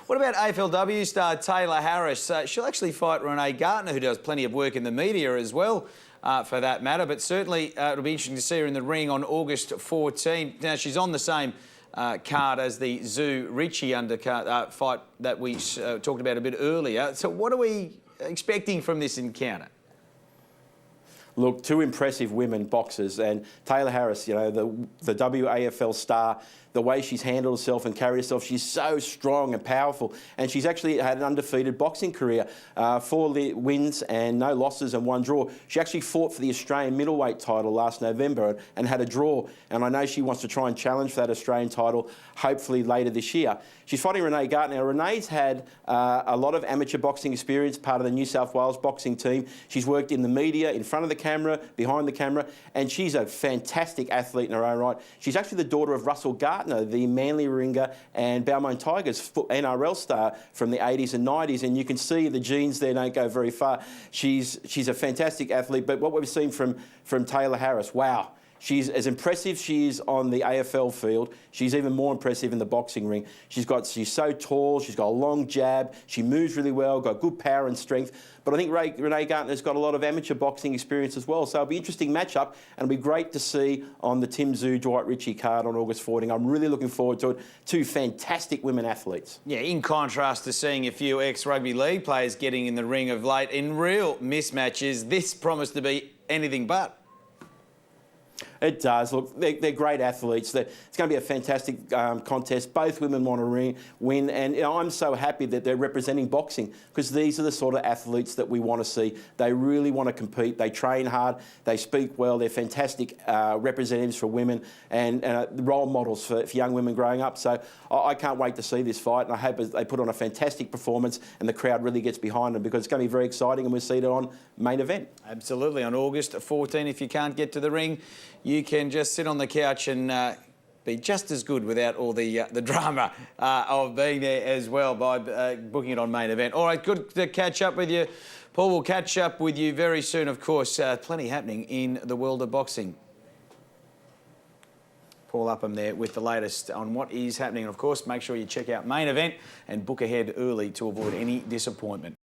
What about AFLW star Tayla Harris? She'll actually fight Renee Gartner, who does plenty of work in the media as well, for that matter. But certainly it'll be interesting to see her in the ring on August 14. Now, she's on the same card as the Zoo Ritchie undercard fight that we talked about a bit earlier. So what are we expecting from this encounter? Look, two impressive women boxers, and Tayla Harris, you know, the WAFL star, the way she's handled herself and carried herself, she's so strong and powerful, and she's actually had an undefeated boxing career, 4 wins and no losses and 1 draw. She actually fought for the Australian middleweight title last November and had a draw, and I know she wants to try and challenge for that Australian title, hopefully later this year. She's fighting Renee Gartner. Now, Renee's had a lot of amateur boxing experience, part of the New South Wales boxing team. She's worked in the media, in front of the camera, behind the camera, and she's a fantastic athlete in her own right. She's actually the daughter of Russell Gartner, the Manly ringer and Balmain Tigers NRL star from the 80s and 90s, and you can see the genes there don't go very far. She's a fantastic athlete, but what we've seen from Tayla Harris, wow. She's as impressive she is on the AFL field, she's even more impressive in the boxing ring. She's so tall, she's got a long jab, she moves really well, got good power and strength. But I think Renee Gartner's got a lot of amateur boxing experience as well. So it'll be an interesting matchup, and it'll be great to see on the Tim Zoo Dwight Ritchie card on August 14. I'm really looking forward to it. Two fantastic women athletes. Yeah, in contrast to seeing a few ex-rugby league players getting in the ring of late in real mismatches, this promised to be anything but. It does. Look, they're great athletes. It's going to be a fantastic contest. Both women want to win, and you know, I'm so happy that they're representing boxing, because these are the sort of athletes that we want to see. They really want to compete. They train hard. They speak well. They're fantastic representatives for women and role models for young women growing up. So I can't wait to see this fight, and I hope they put on a fantastic performance and the crowd really gets behind them, because it's going to be very exciting, and we'll see it on main event. Absolutely. On August 14, if you can't get to the ring, you can just sit on the couch and be just as good without all the drama of being there as well by booking it on main event. All right, good to catch up with you. Paul, we'll catch up with you very soon, of course. Plenty happening in the world of boxing. Paul Upham there with the latest on what is happening. And, of course, make sure you check out main event and book ahead early to avoid any disappointment.